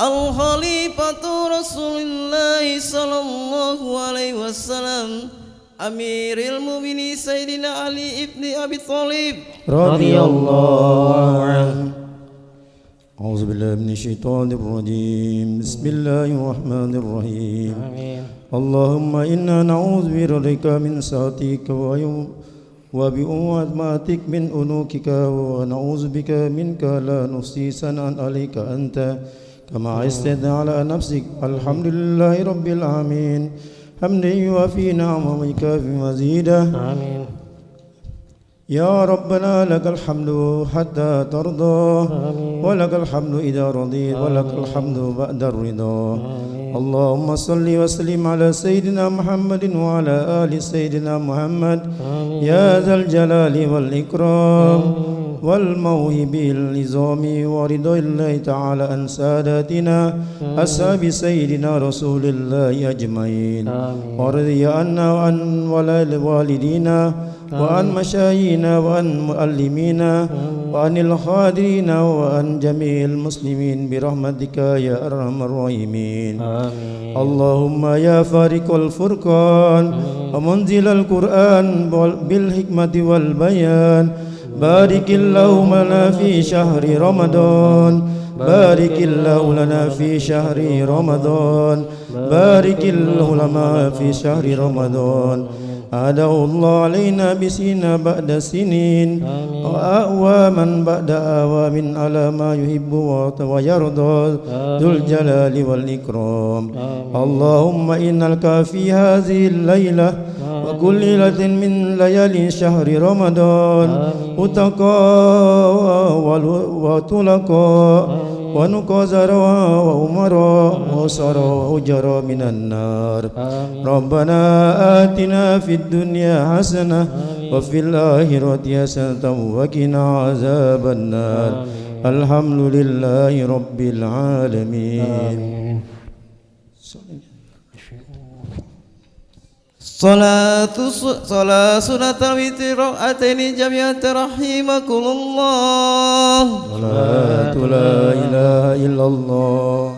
الخليفة رسول الله صلى الله عليه وسلم أمير المؤمنين سيدنا علي بن أبي طالب رضي الله عنه. أعوذ بالله من الشيطان الرجيم بسم الله الرحمن الرحيم آمين اللهم إنا نعوذ برضاك من سخطك وبعظمتك من أنوكك ونعوذ بك منك لا نحصي ثناء عليك أنت كما أثنيت على نفسك الحمد لله رب العالمين حمدا يوافي نعمه ويكافئ مزيدا آمين يا ربنا لك الحمد حتى ترضى ولك الحمد إذا رضيت ولك الحمد بعد الرضا اللهم صل وسلم على سيدنا محمد وعلى آل سيدنا محمد يا ذا الجلال والإكرام والموهب العظام ورضا الله تعالى عن ساداتنا أصحاب سيدنا رسول الله أجمعين ورضي عنا وعن والدينا وعن مشايخنا وعن مؤلمينا وعن الحاضرين وعن جميع المسلمين برحمتك يا أرحم الراحمين اللهم يا فارق الفرقان ومنزل القرآن بالحكمة والبيان بارك اللهم لنا في شهر رمضان بارك الله لنا في شهر رمضان بارك اللهم في شهر رمضان أعاده الله علينا بسنين بعد سنين وأعواما بعد أعوام على ما يحب ويرضى ذو الجلال والإكرام اللهم إنك في هذه الليلة وكل ليلة من ليالي شهر رمضان أتقى وتلقى ونقذر وأمر وصر وأجر من النار ربنا آتنا في الدنيا حسنة وفي الآخرة حسنة وقنا عذاب النار الحمد لله رب العالمين صلاة سنة الوتر ركعتين جميعا رحمكم الله صلاة لا إله إلا الله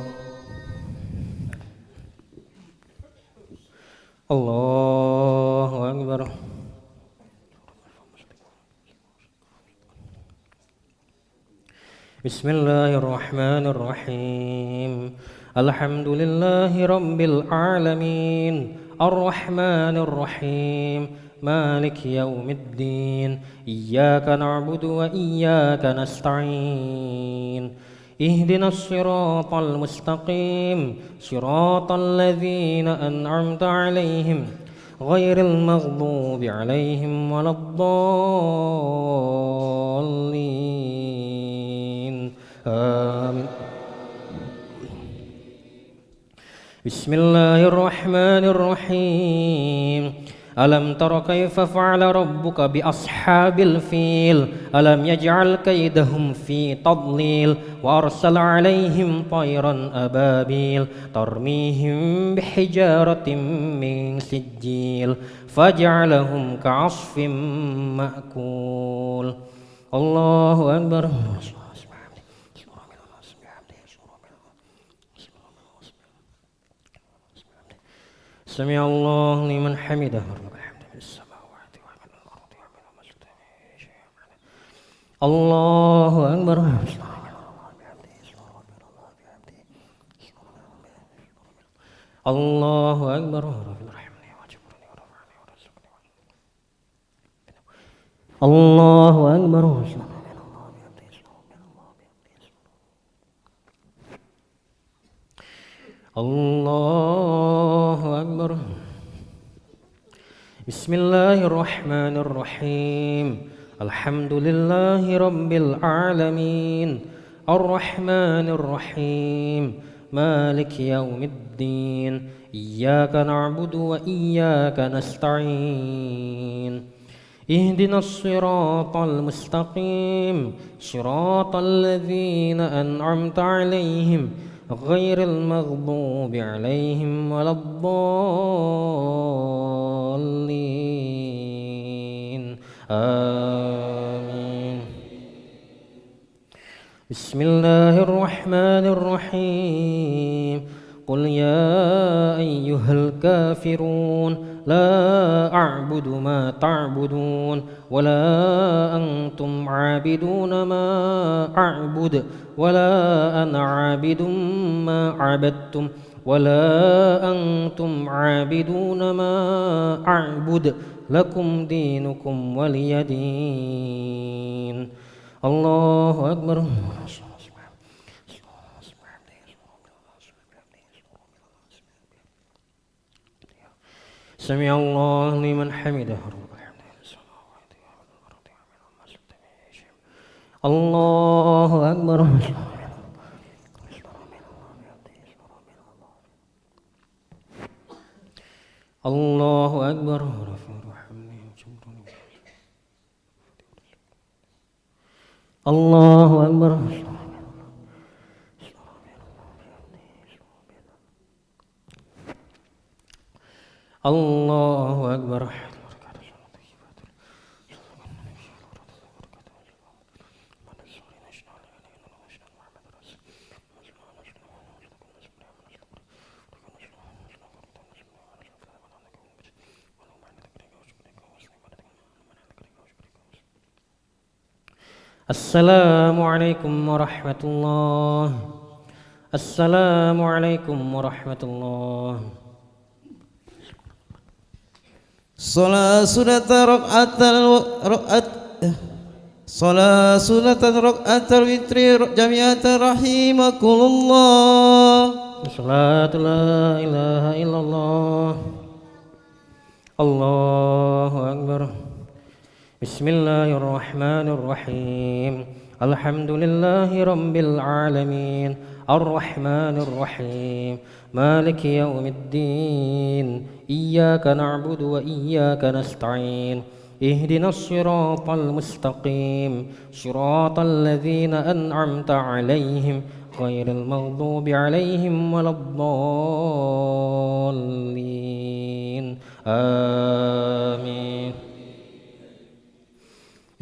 بسم الله الرحمن الرحيم الحمد لله رب العالمين الرحمن الرحيم مالك يوم الدين إياك نعبد وإياك نستعين اهدنا الصراط المستقيم صراط الذين أنعمت عليهم غير المغضوب عليهم ولا الضالين آمين. بسم الله الرحمن الرحيم ألم تر كيف فعل ربك بأصحاب الفيل ألم يجعل كيدهم في تضليل وأرسل عليهم طيرا أبابيل ترميهم بحجارة من سجيل فجعلهم كعصف مأكول الله أكبر. سمع الله لمن حمده الله أكبر. الله أكبر. الله أكبر. الله أكبر. بسم الله الرحمن الرحيم الحمد لله رب العالمين الرحمن الرحيم مالك يوم الدين إياك نعبد وإياك نستعين اهدنا الصراط المستقيم صراط الذين أنعمت عليهم غير المغضوب عليهم ولا الضالين آمين. بسم الله الرحمن الرحيم قل يا أيها الكافرون لا أعبد ما تعبدون ولا أنتم عابدون ما أعبد ولا أنا عابد ما عبدتم ولا أنتم عابدون ما أعبد لكم دينكم ولي دين. الله أكبر. سمع الله لمن حمده الله أكبر. الله أكبر. الله أكبر. الله أكبر. السلام عليكم ورحمة الله. السلام عليكم ورحمة الله. صلاة سنة ركعة الوتر جميعا رحمكم الله. صلاة لا إله إلا الله. الله أكبر. بسم الله الرحمن الرحيم الحمد لله رب العالمين الرحمن الرحيم مالك يوم الدين إياك نعبد وإياك نستعين اهدنا الصراط المستقيم صراط الذين أنعمت عليهم غير المغضوب عليهم ولا الضالين آمين.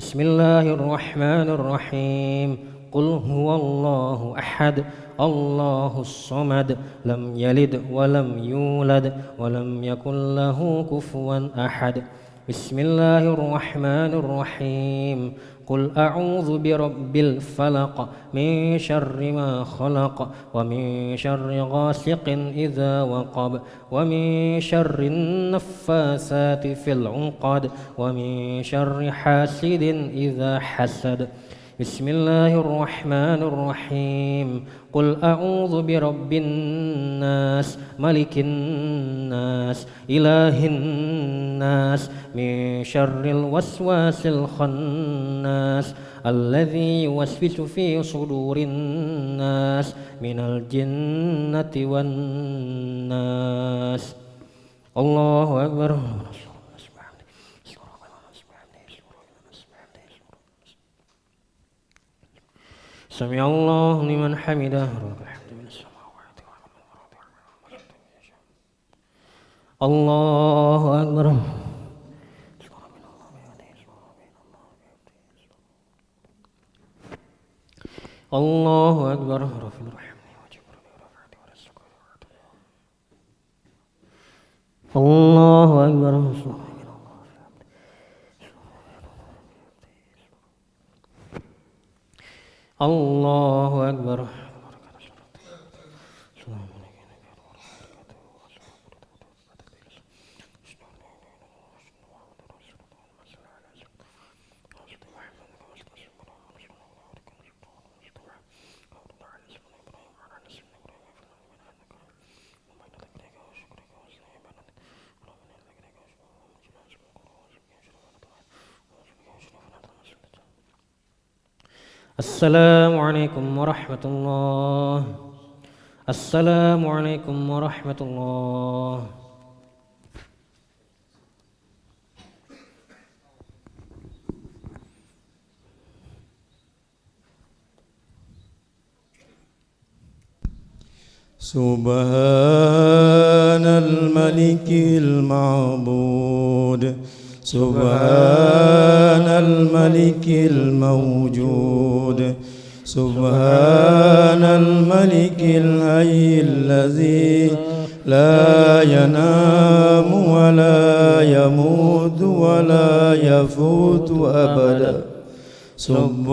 بسم الله الرحمن الرحيم قل هو الله أحد الله الصمد لم يلد ولم يولد ولم يكن له كفوا أحد. بسم الله الرحمن الرحيم قل أعوذ برب الفلق من شر ما خلق ومن شر غاسق إذا وقب ومن شر النفاثات في العقد ومن شر حاسد إذا حسد. بسم الله الرحمن الرحيم. قل أعوذ برب الناس ملك الناس إله الناس من شر الوسواس الخناس الذي يوسوس في صدور الناس من الجنة والناس. الله أكبر. سمع الله لمن حمده. الله أكبر. الله أكبر. الله أكبر. الله أكبر. السلام عليكم ورحمة الله. السلام عليكم ورحمة الله. سبحان الملك المعبود سبحان الملك الموجود سبحان الملك الحي الذي لا ينام ولا يموت ولا يفوت أبدا. سبح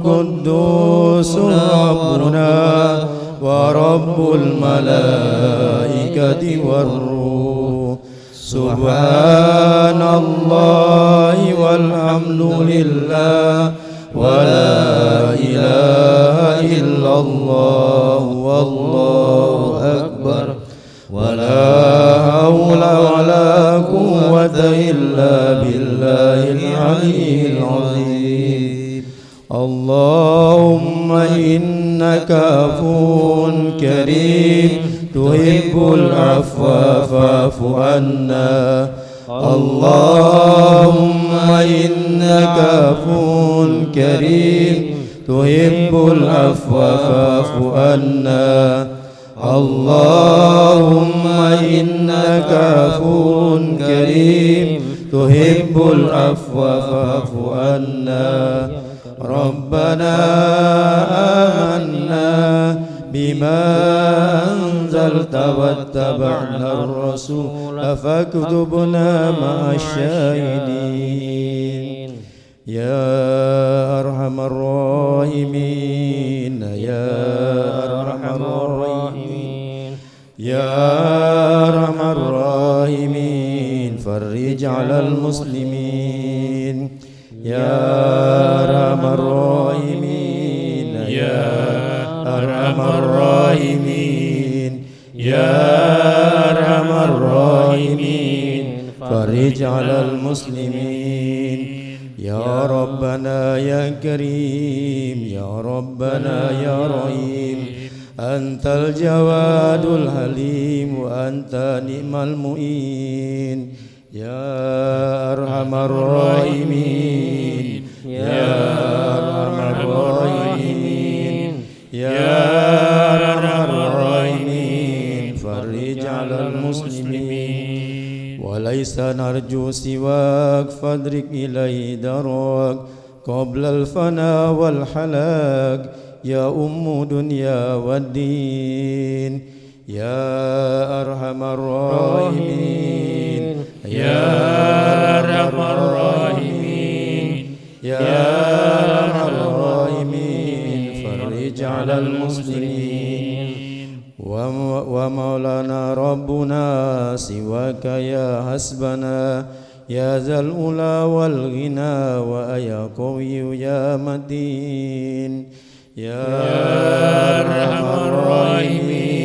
قدوس ربنا ورب الملائكة والروح سبحان الله والحمد لله ولا إله إلا الله والله أكبر ولا حول ولا قوة إلا بالله العلي العظيم. اللهم إنك عفو كريم تحب العفو فاعف عنا. اللهم إنك عفو كريم تحب العفو فاعف عنا. اللهم إنك عفو كريم تحب العفو فاعف عنا. ربنا آمنا بما أنزلت واتبعنا الرسول فاكتبنا مع الشاهدين. يا أرحم الراحمين يا أرحم الراحمين يا أرحم الراحمين فرج على المسلمين. يا أرحم الراحمين يا أرحم الراحمين يا أرحم الراحمين فرج على المسلمين. يا ربنا يا كريم يا ربنا يا رحيم أنت الجواد الحليم وأنت نعم المعين. يا أرحم الراحمين يا أرحم الراحمين يا أرحم الراحمين فرج على المسلمين. وليس نرجو سواك فادرك إليه دراك قبل الفناء والحلاك. يا أم دنيا والدين يا أرحم الراحمين يا أرحم الراحمين يا ومولانا ربنا سواك يا حسبنا يا ذا الأولى والغنى ويا قوي يا متين يا أرحم الراحمين